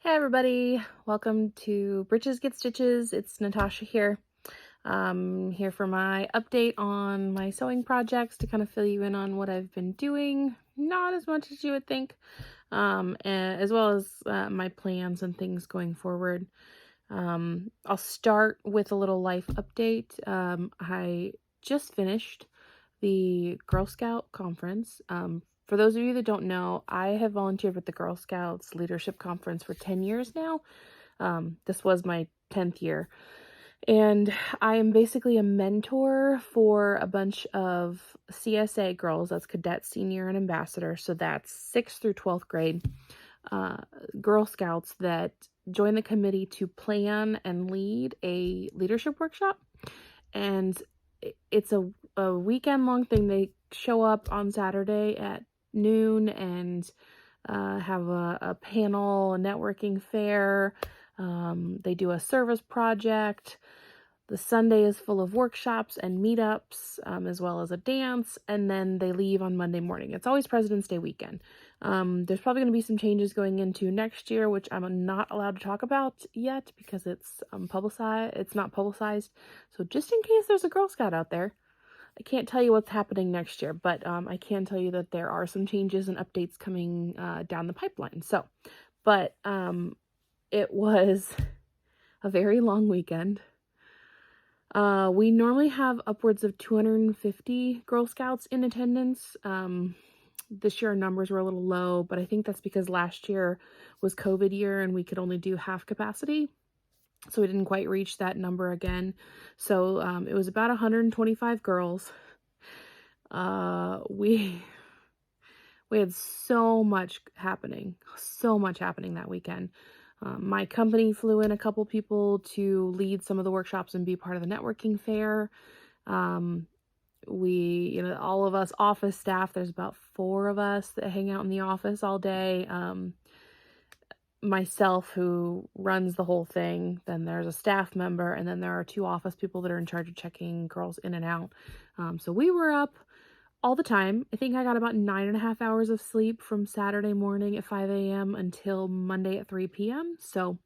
Hey everybody, welcome to Britches Get Stitches. It's Natasha here. Here for my update on my sewing projects to kind of fill you in on what I've been doing. Not as much as you would think, as well as my plans and things going forward. I'll start with a little life update. I just finished the Girl Scout conference. For those of you that don't know, I have volunteered with the Girl Scouts Leadership Conference for 10 years now. This was my 10th year. And I am basically a mentor for a bunch of CSA girls. That's Cadet, Senior, and Ambassador. So that's 6th through 12th grade Girl Scouts that join the committee to plan and lead a leadership workshop. And it's a weekend long thing. They show up on Saturday at noon and have a panel, a networking fair. They do a service project. The Sunday is full of workshops and meetups, as well as a dance, and then they leave on Monday morning. It's always President's Day weekend. There's probably going to be some changes going into next year, which I'm not allowed to talk about yet because it's publicized. It's not publicized. So just in case there's a Girl Scout out there, I can't tell you what's happening next year, but I can tell you that there are some changes and updates coming down the pipeline. So, but it was a very long weekend. We normally have upwards of 250 Girl Scouts in attendance. This year our numbers were a little low, but I think that's because last year was COVID year and we could only do half capacity. So we didn't quite reach that number again. So it was about 125 girls. We had so much happening that weekend. My company flew in a couple people to lead some of the workshops and be part of the networking fair. All of us office staff, there's about 4 of us that hang out in the office all day. Myself, who runs the whole thing, then there's a staff member, and then there are 2 office people that are in charge of checking girls in and out. So we were up all the time. I think I got about 9.5 hours of sleep from Saturday morning at 5 a.m. until Monday at 3 p.m. So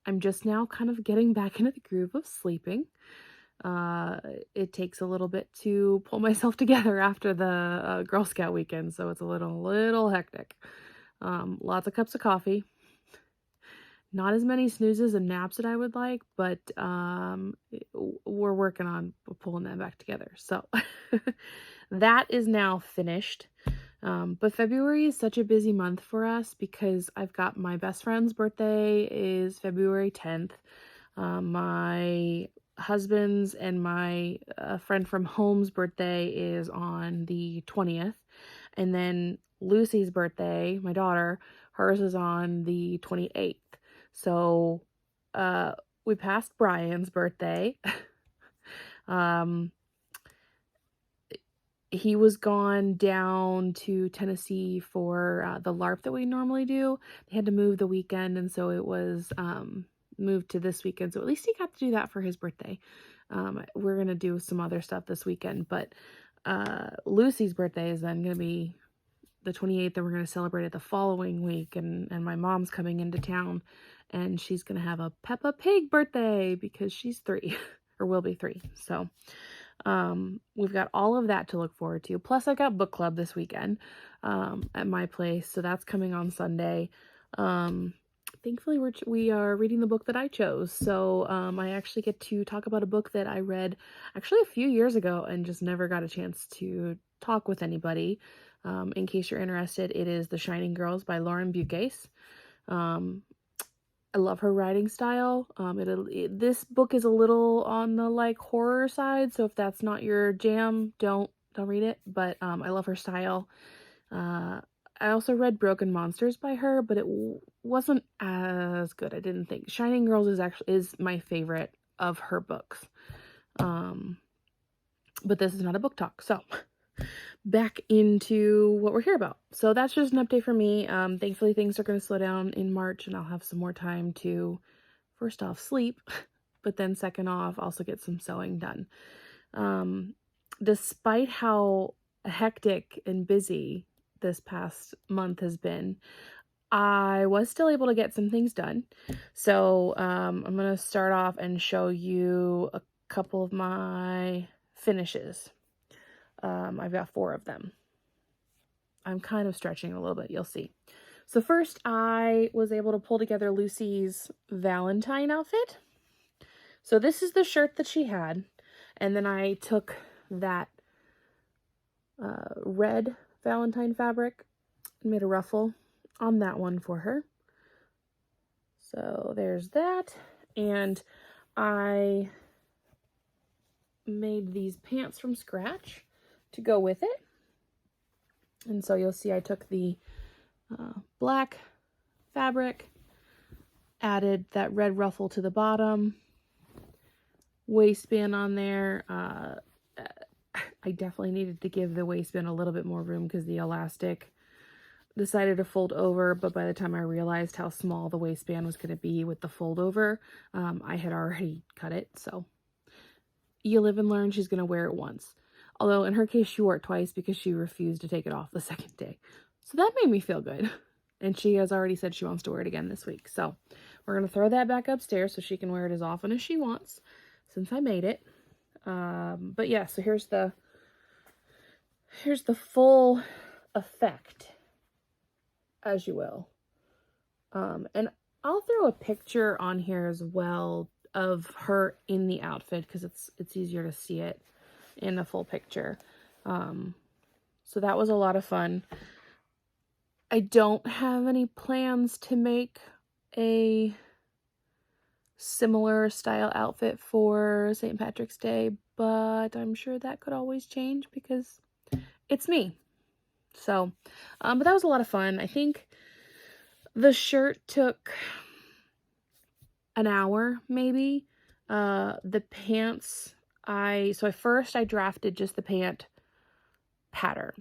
I'm just now kind of getting back into the groove of sleeping. It takes a little bit to pull myself together after the Girl Scout weekend, so it's a little hectic. Lots of cups of coffee. Not as many snoozes and naps that I would like, but we're working on pulling that back together. So that is now finished. But February is such a busy month for us because I've got my best friend's birthday is February 10th. My husband's and my friend from home's birthday is on the 20th. And then Lucy's birthday, my daughter, hers is on the 28th. So we passed Brian's birthday. He was gone down to Tennessee for the LARP that we normally do. They had to move the weekend, and so it was moved to this weekend. So at least he got to do that for his birthday. We're going to do some other stuff this weekend, but Lucy's birthday is then going to be the 28th, and we're going to celebrate it the following week, and my mom's coming into town, and she's going to have a Peppa Pig birthday because she's 3 or will be 3. So we've got all of that to look forward to. Plus I got book club this weekend at my place, so that's coming on Sunday. Thankfully we are reading the book that I chose, so I actually get to talk about a book that I read actually a few years ago and just never got a chance to talk with anybody. In case you're interested, it is The Shining Girls by Lauren Bugase. I love her writing style. This book is a little on the horror side, so if that's not your jam, don't read it. But I love her style. I also read Broken Monsters by her, but it wasn't as good. I didn't think. Shining Girls is my favorite of her books. But this is not a book talk, so back into what we're here about. So that's just an update for me. Thankfully things are going to slow down in March and I'll have some more time to, first off, sleep, but then second off, also get some sewing done. Despite how hectic and busy this past month has been, I was still able to get some things done. So I'm going to start off and show you a couple of my finishes. I've got 4 of them. I'm kind of stretching a little bit, you'll see. So first, I was able to pull together Lucy's Valentine outfit. So this is the shirt that she had. And then I took that red Valentine fabric and made a ruffle on that one for her. So there's that. And I made these pants from scratch to go with it. And so you'll see I took the black fabric, added that red ruffle to the bottom, waistband on there. I definitely needed to give the waistband a little bit more room because the elastic decided to fold over, but by the time I realized how small the waistband was going to be with the fold over, I had already cut it. So you live and learn. She's going to wear it once. Although in her case, she wore it twice because she refused to take it off the second day. So that made me feel good. And she has already said she wants to wear it again this week. So we're going to throw that back upstairs so she can wear it as often as she wants since I made it. But yeah, so here's the full effect, as you will. And I'll throw a picture on here as well of her in the outfit because it's easier to see it in the full picture. So that was a lot of fun. I don't have any plans to make a similar style outfit for St. Patrick's Day, but I'm sure that could always change because it's me. So, but that was a lot of fun. I think the shirt took an hour, maybe. The pants, first I drafted just the pant pattern.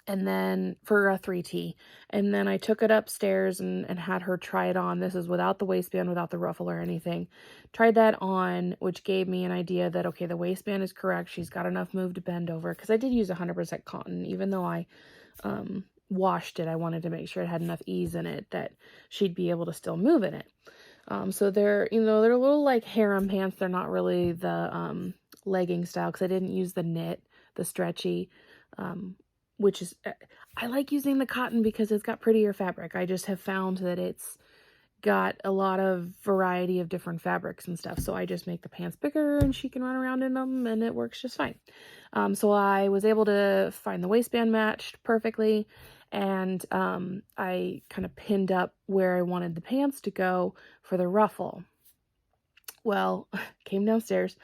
And then for a 3T, and then I took it upstairs and had her try it on. This is without the waistband, without the ruffle or anything. Tried that on, which gave me an idea that, okay, the waistband is correct. She's got enough move to bend over, because I did use 100% cotton. Even though I washed it, I wanted to make sure it had enough ease in it that she'd be able to still move in it. So they're, they're a little like harem pants. They're not really the legging style, because I didn't use the knit, the stretchy, which is, I like using the cotton because it's got prettier fabric. I just have found that it's got a lot of variety of different fabrics and stuff. So I just make the pants bigger and she can run around in them and it works just fine. So I was able to find the waistband matched perfectly. And I kind of pinned up where I wanted the pants to go for the ruffle. Well, came downstairs,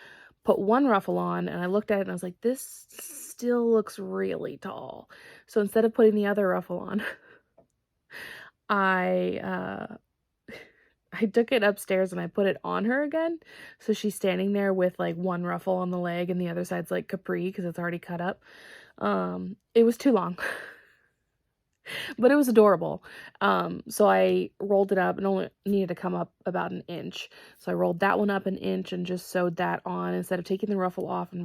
put one ruffle on, and I looked at it and I was like, this still looks really tall. So instead of putting the other ruffle on, I took it upstairs and I put it on her again. So she's standing there with like one ruffle on the leg and the other side's like capri because it's already cut up. It was too long. But it was adorable. So I rolled it up and only needed to come up about an inch. So I rolled that one up an inch and just sewed that on instead of taking the ruffle off and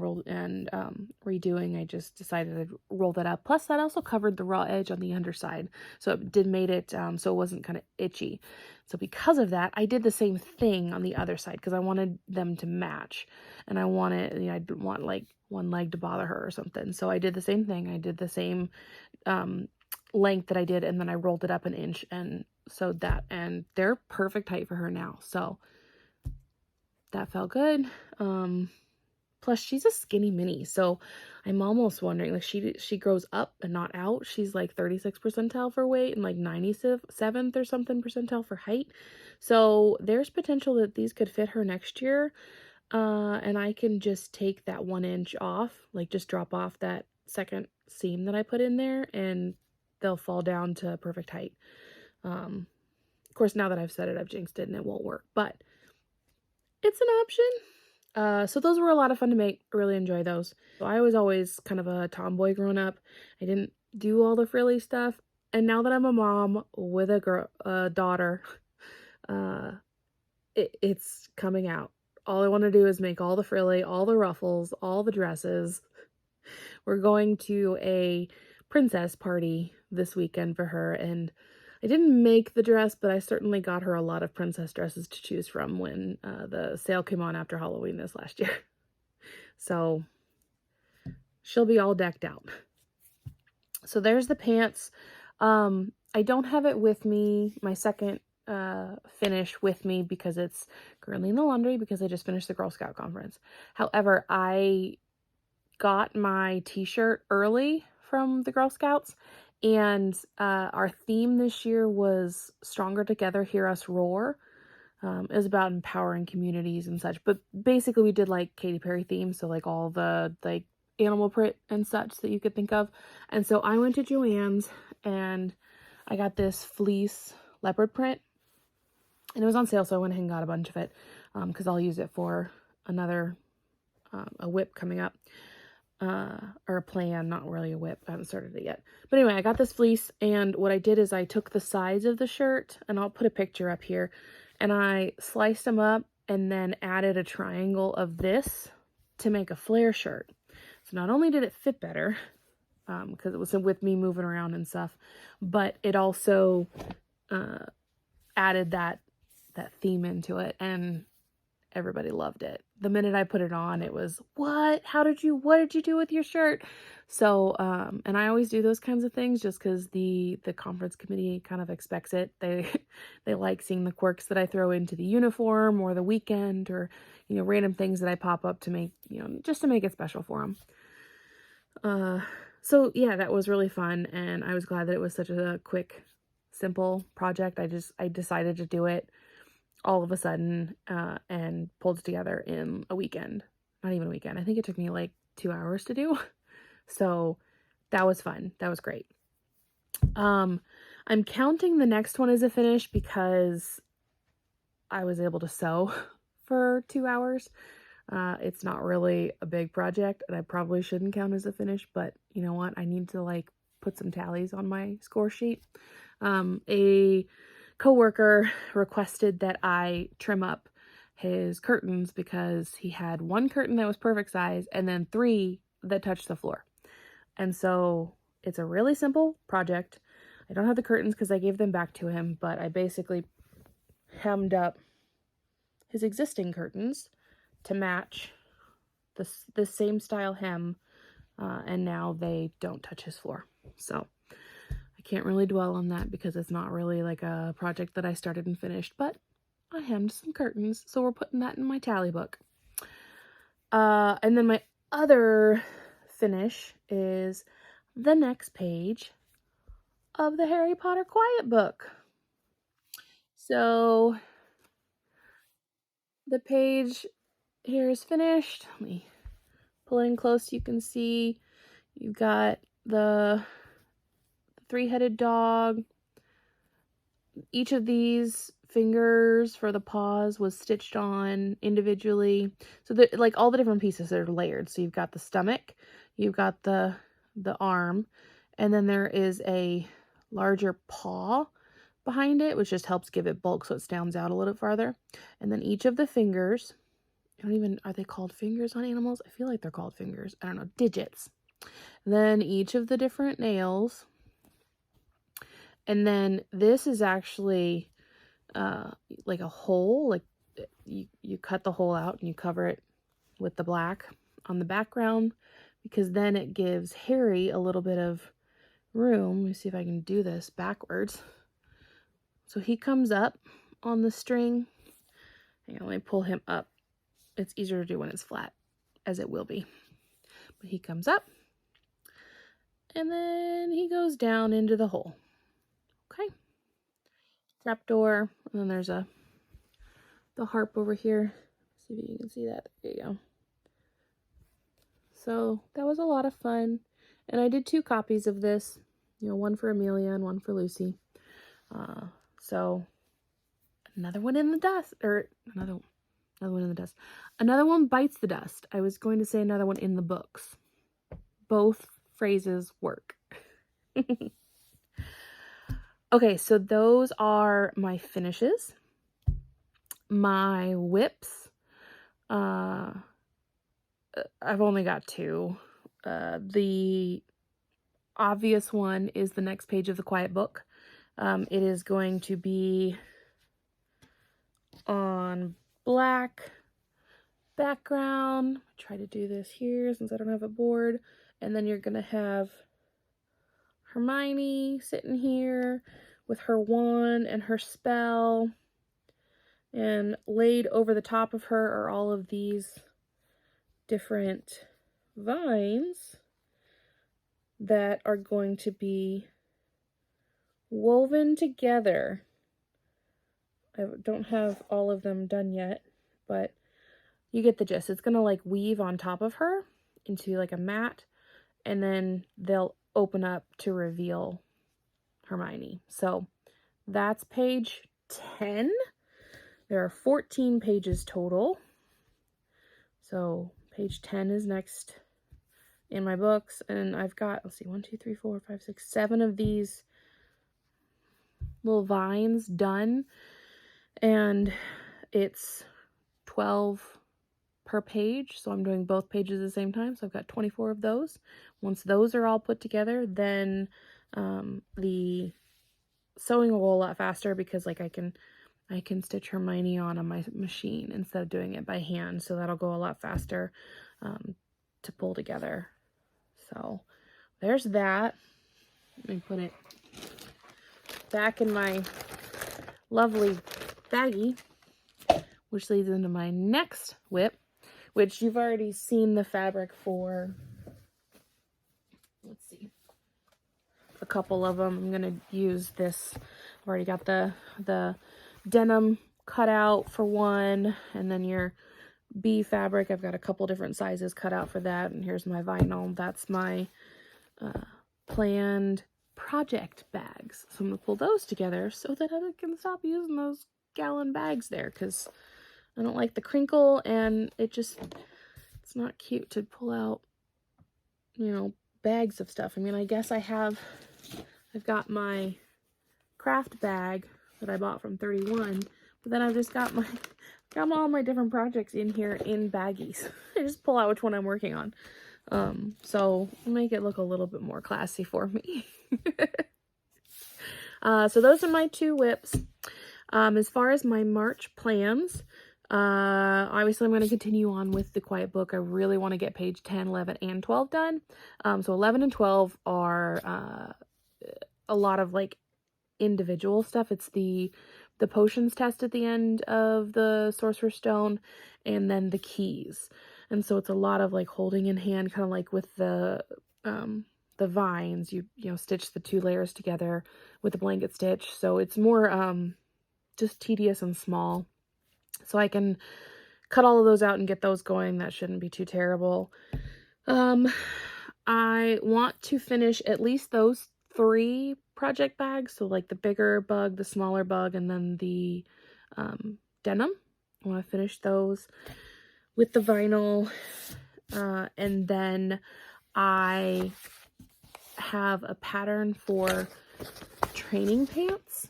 redoing. I just decided to roll that up. Plus that also covered the raw edge on the underside. So it made it so it wasn't kind of itchy. So because of that, I did the same thing on the other side because I wanted them to match. And I wanted, I didn't want like one leg to bother her or something. So I did the same thing. I did the same length that I did, and then I rolled it up an inch and sewed that, and they're perfect height for her now. So that felt good. Plus she's a skinny mini, so I'm almost wondering, like, she grows up and not out. She's like 36th percentile for weight and like 97th or something percentile for height. So there's potential that these could fit her next year. And I can just take that 1 inch off, like just drop off that second seam that I put in there, and they'll fall down to perfect height. Of course, now that I've said it, I've jinxed it and it won't work, but it's an option. So those were a lot of fun to make. I really enjoy those. So I was always kind of a tomboy growing up. I didn't do all the frilly stuff. And now that I'm a mom with a daughter, it's coming out. All I want to do is make all the frilly, all the ruffles, all the dresses. We're going to a princess party this weekend for her, and I didn't make the dress, but I certainly got her a lot of princess dresses to choose from when the sale came on after Halloween this last year. So she'll be all decked out. So there's the pants. I don't have it with me, my second finish with me, because it's currently in the laundry because I just finished the Girl Scout conference. However, I got my t-shirt early from the Girl Scouts, and our theme this year was Stronger Together, Hear Us Roar. It was about empowering communities and such, but basically we did like Katy Perry themes, so like all the like animal print and such that you could think of. And so I went to Joann's and I got this fleece leopard print, and it was on sale, so I went ahead and got a bunch of it because I'll use it for another a whip coming up. Or a plan, not really a whip. I haven't started it yet. But anyway, I got this fleece, and what I did is I took the sides of the shirt, and I'll put a picture up here, and I sliced them up and then added a triangle of this to make a flare shirt. So not only did it fit better, because it was with me moving around and stuff, but it also added that theme into it, and everybody loved it. The minute I put it on, it was, what did you do with your shirt? So, and I always do those kinds of things just because the conference committee kind of expects it. They like seeing the quirks that I throw into the uniform or the weekend, or, you know, random things that I pop up to make, you know, just to make it special for them. So yeah, that was really fun, and I was glad that it was such a quick, simple project. I decided to do it all of a sudden, and pulled it together in a weekend. Not even a weekend. I think it took me like 2 hours to do. So that was fun. That was great. I'm counting the next one as a finish because I was able to sew for 2 hours. It's not really a big project, and I probably shouldn't count as a finish, but you know what? I need to like put some tallies on my score sheet. A coworker requested that I trim up his curtains because he had one curtain that was perfect size and then 3 that touched the floor. And so it's a really simple project. I don't have the curtains because I gave them back to him, but I basically hemmed up his existing curtains to match the same style hem, and now they don't touch his floor. So I can't really dwell on that because it's not really like a project that I started and finished, but I hemmed some curtains, so we're putting that in my tally book. And then my other finish is the next page of the Harry Potter Quiet Book. So the page here is finished. Let me pull it in close so you can see. You've got the 3-headed dog. Each of these fingers for the paws was stitched on individually. So like all the different pieces are layered. So you've got the stomach, you've got the arm, and then there is a larger paw behind it, which just helps give it bulk so it stands out a little farther. And then each of the fingers, are they called fingers on animals? I feel like they're called fingers. I don't know, digits. Then each of the different nails. And then this is actually like a hole, like you cut the hole out and you cover it with the black on the background, because then it gives Harry a little bit of room. Let me see if I can do this backwards. So he comes up on the string. Hang on, let me pull him up. It's easier to do when it's flat, as it will be. But he comes up, and then he goes down into the hole. Okay. Trapdoor, and then there's the harp over here. See if you can see that. There you go. So that was a lot of fun, and I did 2 copies of this. You know, one for Amelia and one for Lucy. So another one in the dust, or another one in the dust. Another one bites the dust. I was going to say another one in the books. Both phrases work. Okay, so those are my finishes. My whips, I've only got 2. The obvious one is the next page of the Quiet Book. It is going to be on black background. Try to do this here since I don't have a board. And then you're going to have Hermione sitting here with her wand and her spell. And laid over the top of her are all of these different vines that are going to be woven together. I don't have all of them done yet, but you get the gist. It's going to like weave on top of her into like a mat, and then they'll open up to reveal Hermione. So that's page 10. There are 14 pages total. So page 10 is next in my books, and I've got, let's see, 1, 2, 3, 4, 5, 6, 7 of these little vines done, and it's 12 per page, so I'm doing both pages at the same time, so I've got 24 of those. Once those are all put together, then the sewing will go a lot faster, because like I can stitch Hermione on my machine instead of doing it by hand, so that'll go a lot faster to pull together. So there's that. Let me put it back in my lovely baggie, which leads into my next WIP, which you've already seen the fabric for. Let's see, a couple of them. I'm gonna use this. I've already got the denim cut out for one, and then your bee fabric, I've got a couple different sizes cut out for that, and here's my vinyl. That's my planned project bags. So I'm gonna pull those together so that I can stop using those gallon bags there, because I don't like the crinkle, and it's not cute to pull out, you know, bags of stuff. I mean, I guess I've got my craft bag that I bought from 31, but then I've just got all my different projects in here in baggies. I just pull out which one I'm working on. So make it look a little bit more classy for me. So those are my 2 WIPs. As far as my March plans, obviously I'm going to continue on with the Quiet Book. I really want to get page 10, 11, and 12 done. So 11 and 12 are a lot of like individual stuff. It's the potions test at the end of the Sorcerer's Stone, and then the keys. And so it's a lot of like holding in hand, kind of like with the vines, you know, stitch the 2 layers together with the blanket stitch. So it's more just tedious and small. So I can cut all of those out and get those going. That shouldn't be too terrible. I want to finish at least those 3 project bags. So like the bigger bug, the smaller bug, and then the denim. I want to finish those with the vinyl. And then I have a pattern for training pants,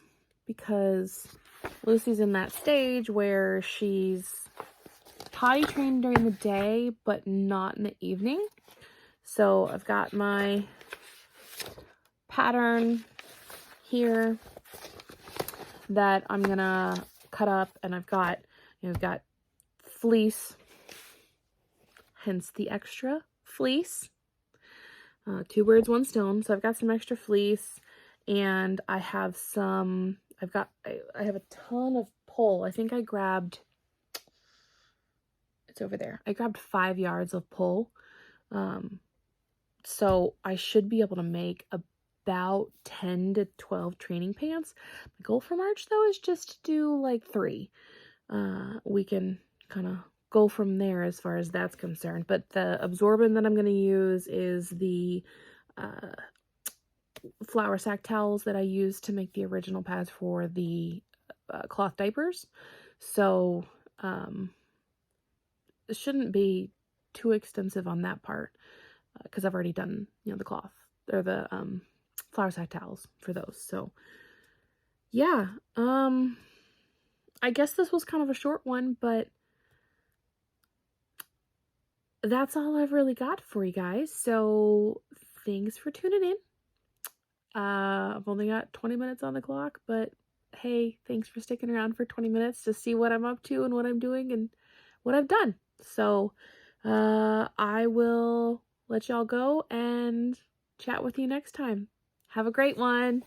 because Lucy's in that stage where she's potty trained during the day, but not in the evening. So I've got my pattern here that I'm gonna cut up, and I've got, you know, I've got fleece, hence the extra fleece. 2 birds, 1 stone. So I've got some extra fleece, and I have I have a ton of pull. I think I grabbed, it's over there. I grabbed 5 yards of pull. So I should be able to make about 10 to 12 training pants. My goal for March, though, is just to do like 3. We can kind of go from there as far as that's concerned. But the absorbent that I'm going to use is the flour sack towels that I used to make the original pads for the cloth diapers. So it shouldn't be too extensive on that part, because I've already done, you know, the cloth or the flour sack towels for those. So yeah, I guess this was kind of a short one, but that's all I've really got for you guys. So thanks for tuning in. I've only got 20 minutes on the clock, but hey, thanks for sticking around for 20 minutes to see what I'm up to and what I'm doing and what I've done. So, I will let y'all go and chat with you next time. Have a great one.